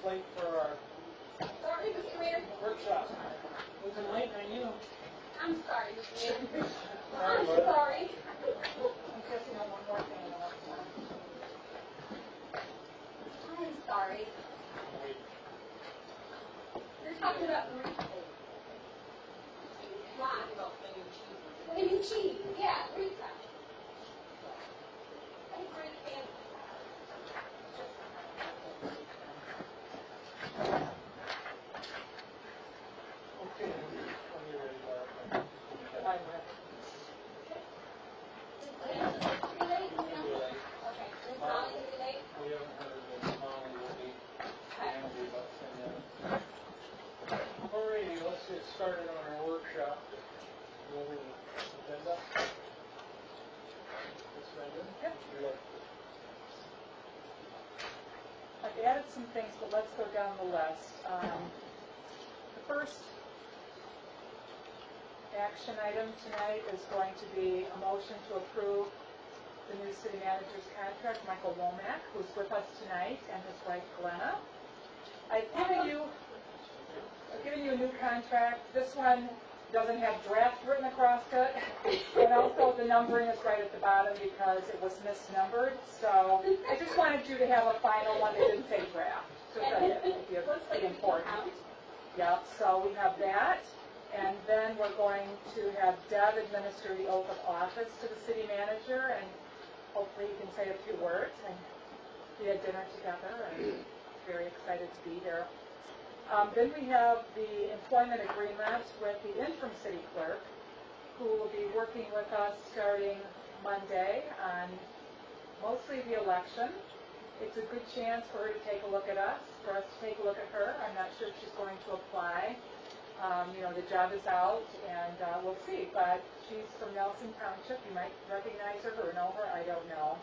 late for our Sorry, Mr. Mayor. workshop. Looking late on you. I'm sorry, Mr. Mayor. Sorry, I'm bud. sorry. I'm guessing on one more thing. I'm sorry. You're talking about the retake. Why? When you cheat. Yeah, retake. I agree with Andy. Okay, when you're ready, Laura. I'm ready. Too late? Okay. Is Molly gonna be late? We haven't heard that Molly will be, and will be about 10 minutes. Alrighty, let's get started on our workshop. Go over the agenda. Ms. Brandon? Yep. You're like, I've added some things, but let's go down the list. The first action item tonight is going to be a motion to approve the new city manager's contract, Michael Womack, who's with us tonight, and his wife Glenna. I've given you a new contract. This one doesn't have draft written across it, and also the numbering is right at the bottom because it was misnumbered. So I just wanted you to have a final one that didn't say draft. So that would be important. Yeah, so we have that. And then we're going to have Deb administer the oath of office to the city manager, and hopefully you can say a few words. And we had dinner together, and very excited to be here. Then we have the employment agreement with the interim city clerk, who will be working with us starting Monday on mostly the election. It's a good chance for her to take a look at us, for us to take a look at her. I'm not sure if she's going to apply. The job is out, and we'll see. But she's from Nelson Township. You might recognize her or know her. I don't know.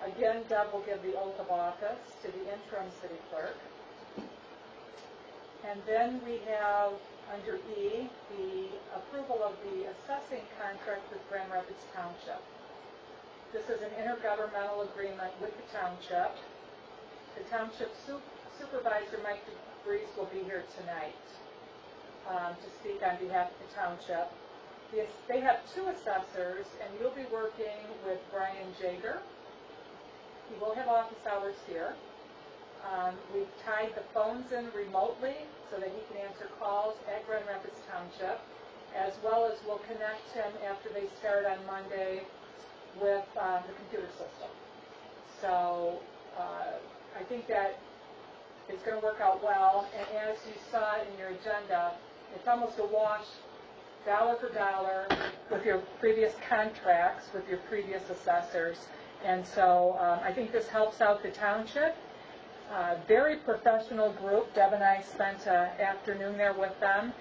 Again, Deb will give the oath of office to the interim city clerk. And then we have, under E, the approval of the assessing contract with Grand Rapids Township. This is an intergovernmental agreement with the township. The township supervisor, Mike DeVries, will be here tonight to speak on behalf of the township. They have two assessors, and you'll be working with Brian Jager. He will have office hours here. We've tied the phones in remotely so that he can answer calls at Grand Rapids Township, as well as we'll connect him after they start on Monday with the computer system. So I think that it's going to work out well. And as you saw in your agenda, it's almost a wash, dollar for dollar, with your previous contracts, with your previous assessors. And so I think this helps out the township. Very professional group. Deb and I spent an afternoon there with them.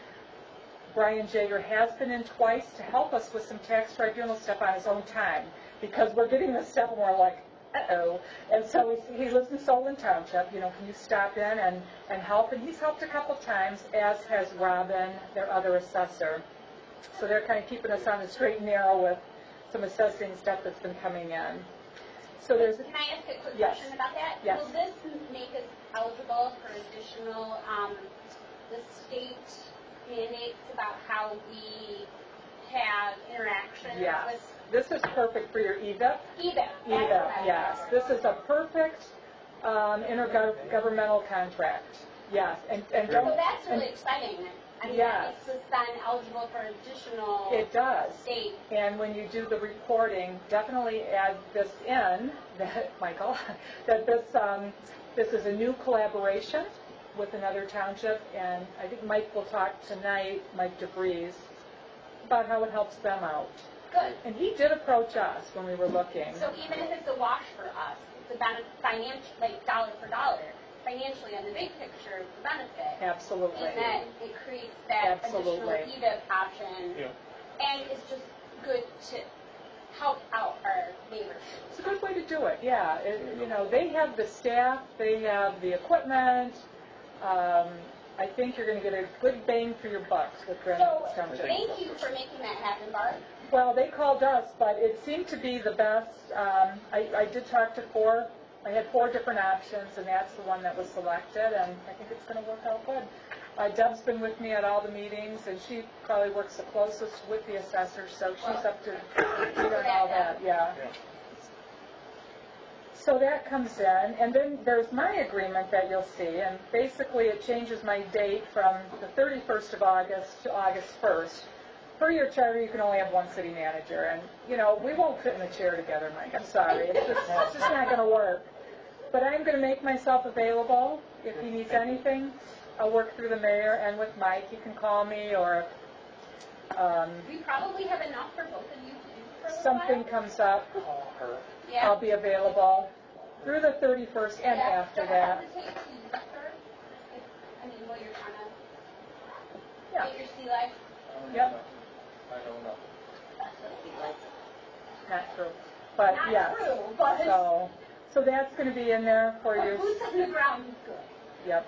Brian Jager has been in twice to help us with some tax tribunal stuff on his own time, because we're getting this stuff and we're like, uh-oh. And so he lives in Solon Township. Can you stop in and help? And he's helped a couple times, as has Robin, their other assessor. So they're kind of keeping us on the straight and narrow with some assessing stuff that's been coming in. So there's. Can I ask a quick Yes. question about that? Yes. Will this make us eligible for additional, the state mandates about how we have interactions Yes. with This is perfect for your EVIP. EVIP? Yes. This is a perfect intergovernmental contract. Yes. And So that's really exciting. I mean, Yes. that makes us then eligible for additional it does. state. And when you do the reporting, definitely add this in, that Michael, that this is a new collaboration with another township, and I think Mike will talk tonight, Mike DeVries, about how it helps them out. Good. And he did approach us when we were looking. So even if it's a wash for us, it's a benefit, like dollar for dollar, financially on the big picture, it's a benefit. Absolutely. And then it creates that Absolutely. additional EVIP option. Yeah. And it's just good to help out our neighbors. It's a good way to do it, yeah. They have the staff, they have the equipment. I think you're going to get a good bang for your bucks with Grand So Rapids Township. thank you for making that happen, Barb. Well, they called us, but it seemed to be the best. I did talk to 4 I had 4 different options, and that's the one that was selected, and I think it's going to work out good. Deb's been with me at all the meetings, and she probably works the closest with the assessor, so she's up to speed on all that, yeah. So that comes in, and then there's my agreement that you'll see, and basically it changes my date from the 31st of August to August 1st. Per your charter, you can only have one city manager, and, you know, we won't fit in the chair together, Mike, I'm sorry. It's just not going to work. But I'm going to make myself available. If he needs anything, I'll work through the mayor and with Mike. He can call me, or We probably have enough for both of you to do for a little something while. comes up, Call her. Yeah. I'll be available through the 31st and Yeah, after don't that. hesitate to use her. While you're trying to Yeah. get your sea life. Yep. I don't know. That's what sea life. Not true. But Not yes. true, but So that's going to be in there for you. boots on the ground is good. Yep.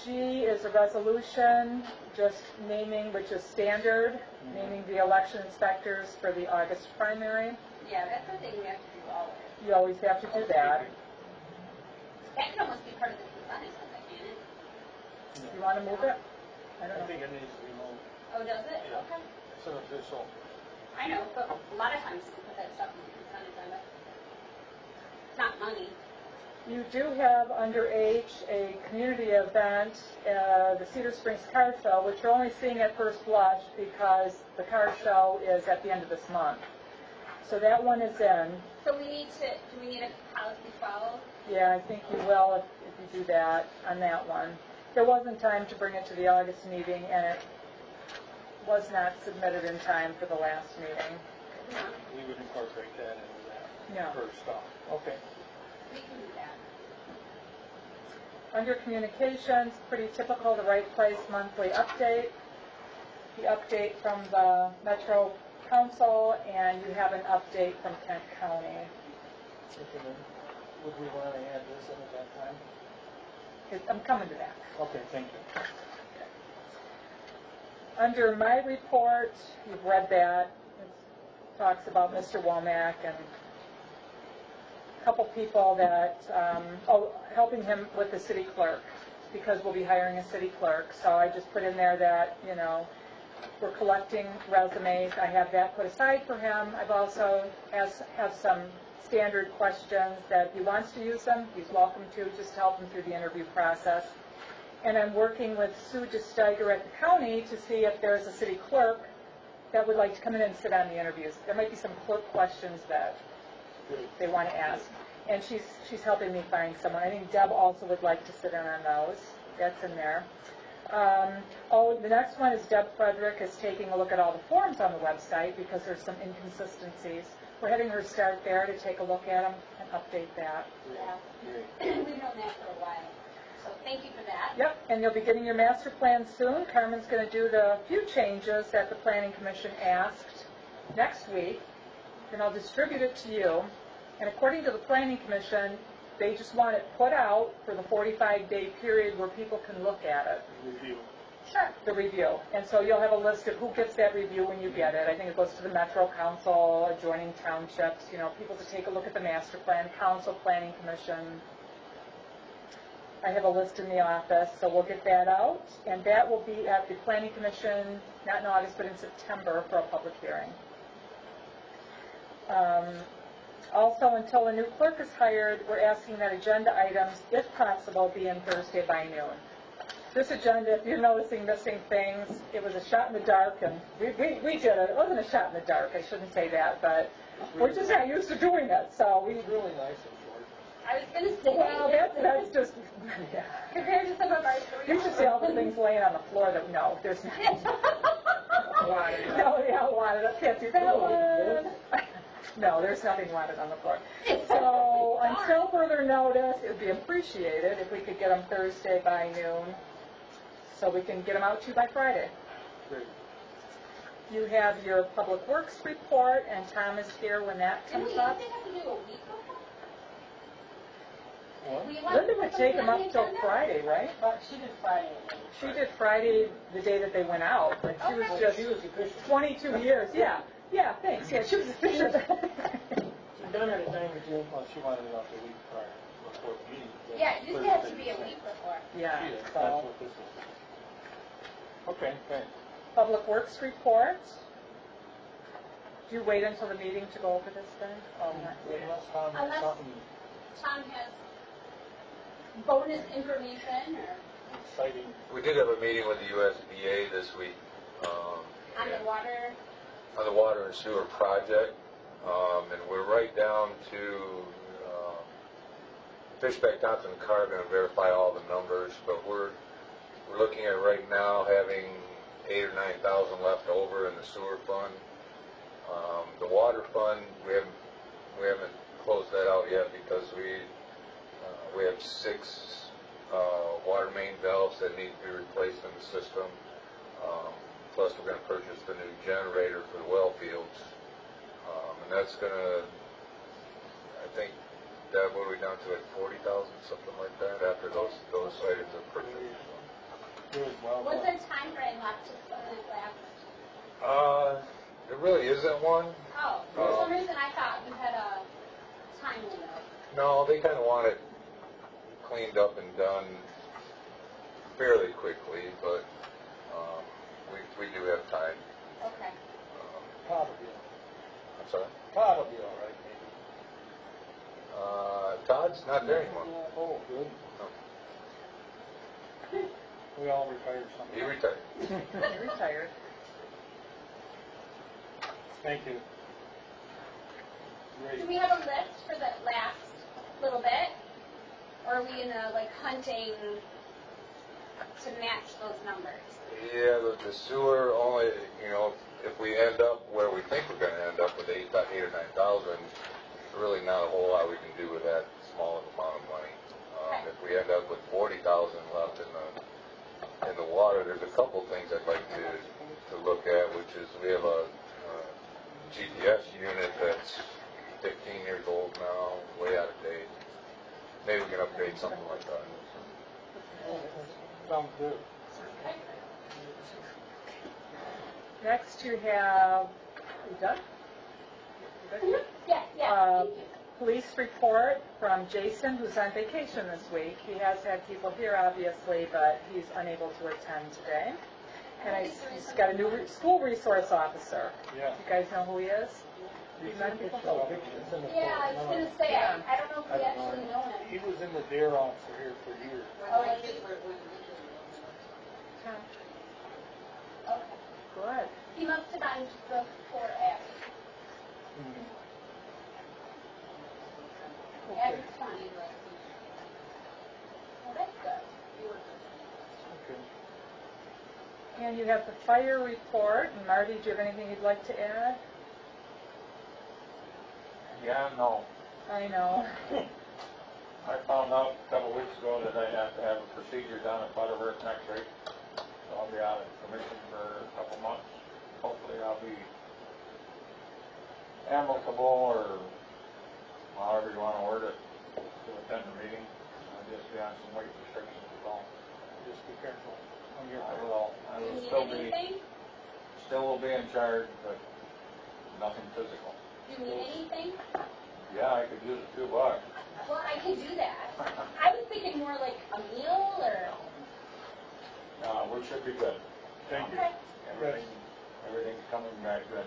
G is a resolution just naming, which is standard, naming the election inspectors for the August primary. Yeah, that's the thing we have to do always. You always have to do that. That can almost be part of the consent agenda, can't it? You want to move it? I I don't know. think it needs to be moved. Oh, does it? Yeah. Okay. It's an official. I know, but a lot of times we put that stuff in the consent agenda. It's not money. You do have under H a community event, the Cedar Springs Car Show, which you're only seeing at first blush because the car show is at the end of this month. So that one is in. So do we need a policy follow? Yeah, I think you will if you do that on that one. There wasn't time to bring it to the August meeting, and it was not submitted in time for the last meeting. We would incorporate that into that. Yeah. First off. Okay. We can do that. Under communications, pretty typical, the Right Place monthly update. The update from the Metro Council, and you have an update from Kent County. Okay, then, would we want to add this in at that time? I'm coming to that. Okay, thank you. Under my report, you've read that. It talks about Mr. Womack and a couple people that, helping him with the city clerk, because we'll be hiring a city clerk. So I just put in there that, you know, we're collecting resumes. I have that put aside for him. I've also have some standard questions that if he wants to use them, he's welcome to, just to help him through the interview process. And I'm working with Sue DeSteiger at the county to see if there's a city clerk that would like to come in and sit on the interviews. There might be some clerk questions that they want to ask. And she's helping me find someone. I think Deb also would like to sit in on those. That's in there. The next one is Deb Frederick is taking a look at all the forms on the website because there's some inconsistencies. We're having her start there to take a look at them and update that. Yeah. We've known that for a while. So thank you for that. Yep, and you'll be getting your master plan soon. Carmen's going to do the few changes that the Planning Commission asked next week, and I'll distribute it to you. And according to the Planning Commission, they just want it put out for the 45-day period where people can look at it. Review. Sure. The review. And so you'll have a list of who gets that review when you get it. I think it goes to the Metro Council, adjoining townships, you know, people to take a look at the master plan, council, planning commission. I have a list in the office, so we'll get that out. And that will be at the Planning Commission, not in August, but in September for a public hearing. Also, until a new clerk is hired, we're asking that agenda items, if possible, be in Thursday by noon. This agenda, if you're noticing missing things, it was a shot in the dark, and we did it. It wasn't a shot in the dark, I shouldn't say that, but we're just not used to doing it, so we... It's really nice and short. I was going to say. Well, that's just... Yeah. Compared to some of our You should see all the things laying on the floor that, no, there's not. No, yeah, wanted up, can't do that one. No, there's nothing wanted on the floor. So, until further notice, it would be appreciated if we could get them Thursday by noon, so we can get them out to you by Friday. Great. You have your Public Works report, and Tom is here when that And comes we up. only have to do a week What? before? Linda would take them up till Friday, right? But she did Friday. She did Friday, the day that they went out, but she was just She was efficient. 22 years, yeah. Yeah, thanks, yeah, she was efficient. done at a time or two, well, she wanted it off the week prior, before the meeting. Yeah, it used to have to be a week before. Yeah. Yeah, that's what this is. Okay, thanks. Public Works report. Do you wait until the meeting to go over this then? Unless Tom has Unless- something Tom has bonus information or exciting. We did have a meeting with the USDA this week on the water. on the water and sewer project, and we're right down to Fishback, Thompson, and Carr are going to verify all the numbers, but we're looking at right now having 8,000 or 9,000 left over in the sewer fund. The water fund, we haven't closed that out yet because we have 6 water main valves that need to be replaced in the system. Plus, we're going to purchase the new generator for the well fields, and that's going to, I think, that what are we down to, like 40,000, something like that, after those items are purchased. What's the time frame left to finish last? There really isn't one. Oh, for some reason I thought you had a time limit. No, they kind of want it cleaned up and done fairly quickly, but we do have time. Okay. Probably. I'm sorry? Probably all right, maybe. Todd's not there anymore. Oh, good. We all retired something. He retired. You're retired. Thank you. Great. Do we have a list for the last little bit? Or are we in a hunting to match those numbers? Yeah, the sewer only, if we end up where we think we're going to end up with 8 or 9,000, there's really not a whole lot we can do with that small amount of money. If we end up with 40,000 left in the water, there's a couple things I'd like to look at, which is we have a GPS unit that's 15 years old now, way out of date. Maybe we can upgrade something like that. Sounds good. Next you have, you done? You good? Yeah, thank you. Police report from Jason, who's on vacation this week. He has had people here, obviously, but he's unable to attend today. And he's got a new school resource officer. Yeah. You guys know who he is? He's met him before? Yeah, I was going to say, Yeah. I don't know if we actually know him. He was in the DARE officer here for years. Oh, is he? Tom. Okay. Good. He must have gone before Abby. Abby's fine. Well, that's good. Okay. And you have the fire report. And Marty, do you have anything you'd like to add? Yeah, no. I know. I found out a couple weeks ago that I have to have a procedure done at Butterworth next week. So I'll be out of commission for a couple months. Hopefully I'll be amicable, or however you want to word it, to attend the meeting. I'll just be on some weight restrictions as well. Just be careful on your I part. will Do you still need be, anything? will be in charge, but nothing physical. Do you need anything? Yeah, I could use a $2. Well, I can do that. I was thinking more like a meal or... We should be good. Thank you. Okay. Everything's coming back good.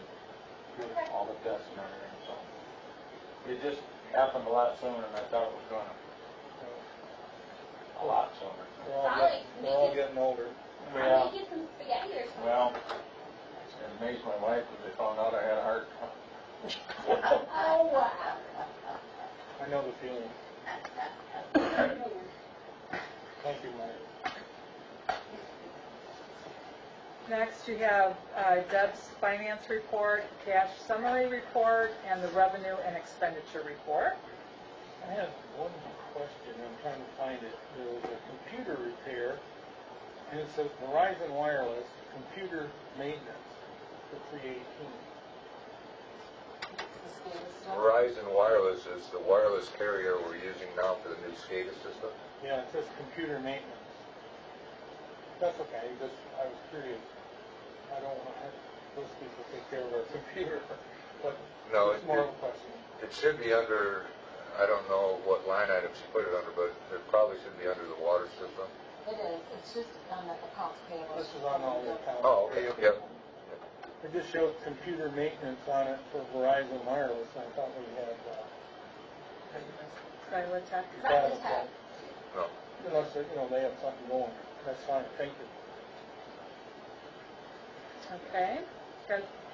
Okay. All the tests and everything, so. It just happened a lot sooner than I thought it was gonna. A lot sooner. We're all getting older. I'll make you some spaghetti or something. Well, it amazed my wife when they found out I had a heart. Oh, wow. I know the feeling. Thank you, Mike. Next, you have Deb's finance report, cash summary report, and the revenue and expenditure report. I have one question. I'm trying to find it. There was a computer repair, and it says Verizon Wireless computer maintenance for 318. Verizon Wireless is the wireless carrier we're using now for the new SCADA system. Yeah, it says computer maintenance. That's okay. I was curious. I don't want to have those people take care of our computer, but No, it's more of a question. It should be under, I don't know what line items you put it under, but it probably should be under the water system. It is, it's just on the accounts payable. This is on all the accounts. Oh, okay, yep. It just showed computer maintenance on it for Verizon Wireless, and I thought we had, Skylar Tech. Tech. No. unless, they have something going. That's fine, thank you. Okay.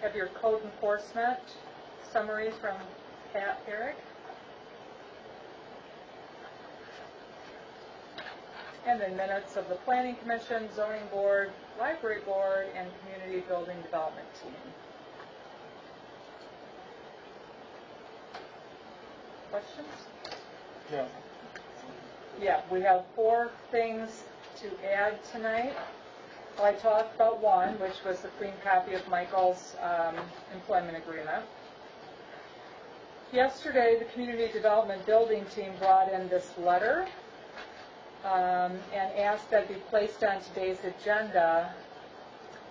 Have your code enforcement summary from Pat, Eric. And then minutes of the Planning Commission, Zoning Board, Library Board, and Community Building Development Team. Questions? Yeah. Yeah, we have 4 things to add tonight. Well, I talked about one, which was the clean copy of Michael's employment agreement. Yesterday, the Community Development Building Team brought in this letter and asked that it be placed on today's agenda.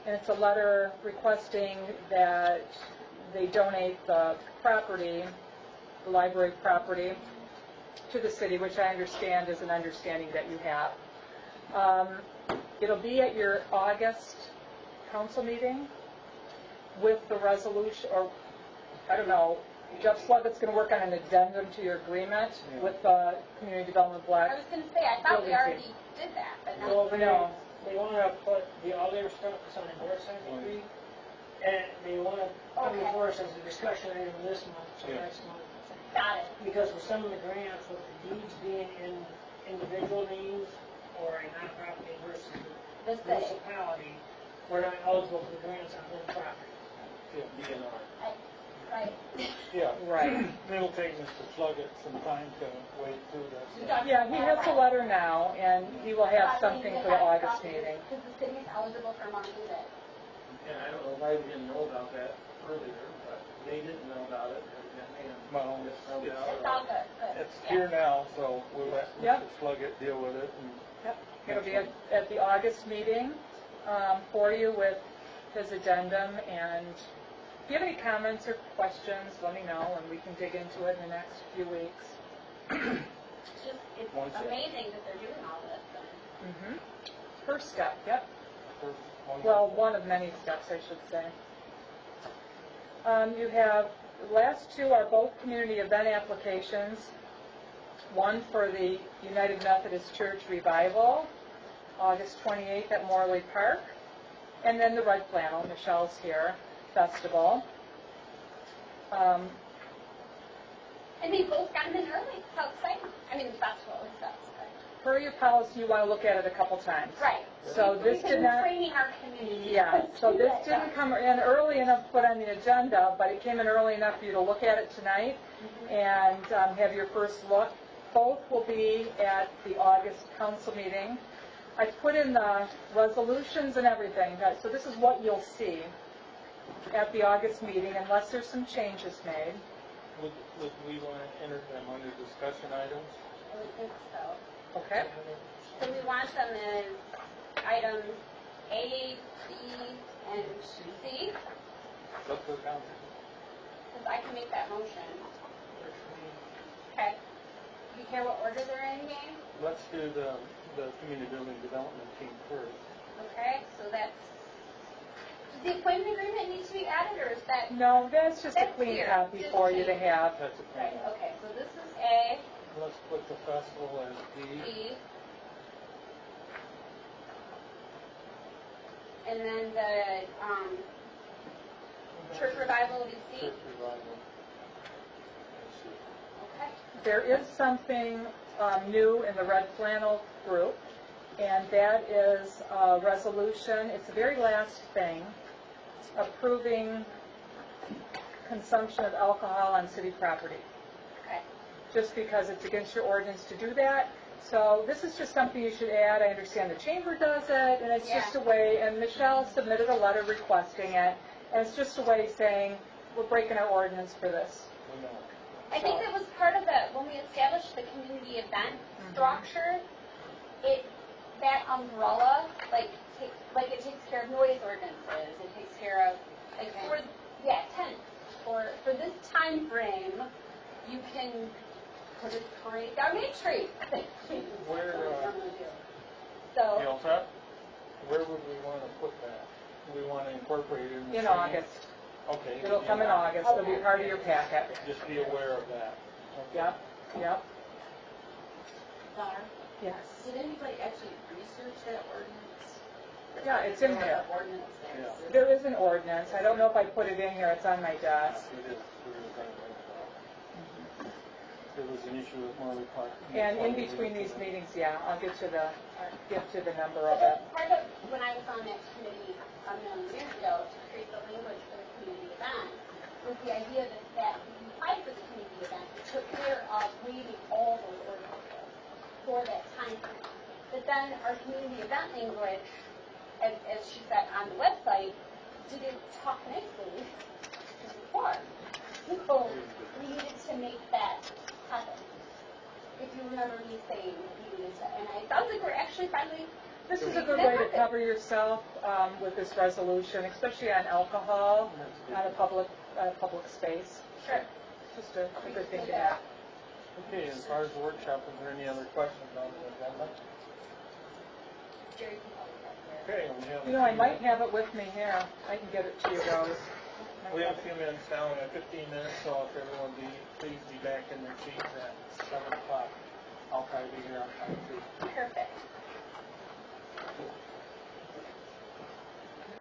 And it's a letter requesting that they donate the property, the library property, to the city, which I understand is an understanding that you have. It'll be at your August council meeting with the resolution, or I don't know, Jeff Sluggott's going to work on an addendum to your agreement with the Community Development Block. I was going to say, I thought we already did that, but no. Well, they want to put the other stuff that's on the north side of the creek, and they want to come before us as a discussion item this month, so next month. Got it. Because with some of the grants, with the deeds being in individual names or a nonprofit versus the municipality, we're not eligible for the grants on home property. DNR. Right. Yeah. Right. It'll take Mr. Sluggett some time to wade through this. Yeah, he has a letter now, and he will have something for the August meeting. Because the city's eligible for money that. And I don't know why we didn't know about that earlier, but they didn't know about it. Well, It's all good, but. it's here now, so we'll let Yep. Mr. Sluggett deal with it. And Yep, it'll be at the August meeting for you with his addendum, and if you have any comments or questions, let me know, and we can dig into it in the next few weeks. It's amazing that they're doing all this. First step, yep. first one- Well, one of many steps, I should say. You have, the last 2 are both community event applications. One for the United Methodist Church Revival, August 28th at Morley Park. And then the Red Flannel, Michelle's here, Festival. And they both got them in early. How exciting. I mean, the festival and stuff. Per your policy, you want to look at it a couple times. Right. So this did not... Training our community. Yeah, so this didn't come in early enough to put on the agenda, but it came in early enough for you to look at it tonight and have your first look. Both will be at the August council meeting. I put in the resolutions and everything, so this is what you'll see at the August meeting, unless there's some changes made. Would we want to enter them under discussion items? I would think so. Okay? So we want them as items A, B, and C, Look for council. because I can make that motion. Okay. Do you care what order they're in, gang? Let's do the community building development team first. Okay, so that's, does the appointment agreement need to be added, or is that? No, that's just a That's clean here. copy Just for you to change. have. That's a Right, plan. okay, so this is A, Let's put the festival as D. B. And then the, church revival will be C? Church revival. Let's see. Okay. There is something new in the Red Flannel group, and that is a resolution, it's the very last thing, approving consumption of alcohol on city property, Okay. just because it's against your ordinance to do that. So this is just something you should add. I understand the chamber does it, and it's just a way, and Michelle submitted a letter requesting it, and it's just a way saying, we're breaking our ordinance for this. We know. I think that was part of the, when we established the community event structure, that umbrella, it takes care of noise ordinances, it takes care of, tent. For this time frame, you can put a parade down Main Street. Where, So, you all set? Where would we want to put that? Do we want to incorporate it in the In training? August. Okay. It'll come in August, it'll be part of your packet. Just be aware of that. Okay. Yep, yep, Donna, yes. did anybody actually research that ordinance? Yeah, it's in there. Ordinance there. Yeah. There is an ordinance, I don't know if I put it in here, it's on my desk. It is. There was an issue with Morley Park. And in between these meetings, yeah, I'll get to the number of it. part of when I was on that committee a million years ago to create the language for the community event was the idea that inside this community event, it took care of waiving all those ordinances for that time frame. But then our community event language, as she said on the website, didn't talk nicely to the core. So we needed to make that happen. If you remember me saying we needed to, and it sounds like we're actually finally. This is a good way to cover yourself with this resolution, especially on alcohol, on a public space. Sure. Just a good thing to have. Okay, as far as the workshop, is there any other questions on the agenda? Jerry can probably help there. Okay, we have. You know, I might have it with me here. I can get it to you, Rose. We have a few minutes now, we have 15 minutes, so if everyone please be back in their seats at 7 o'clock. I'll probably be here on time too. Perfect.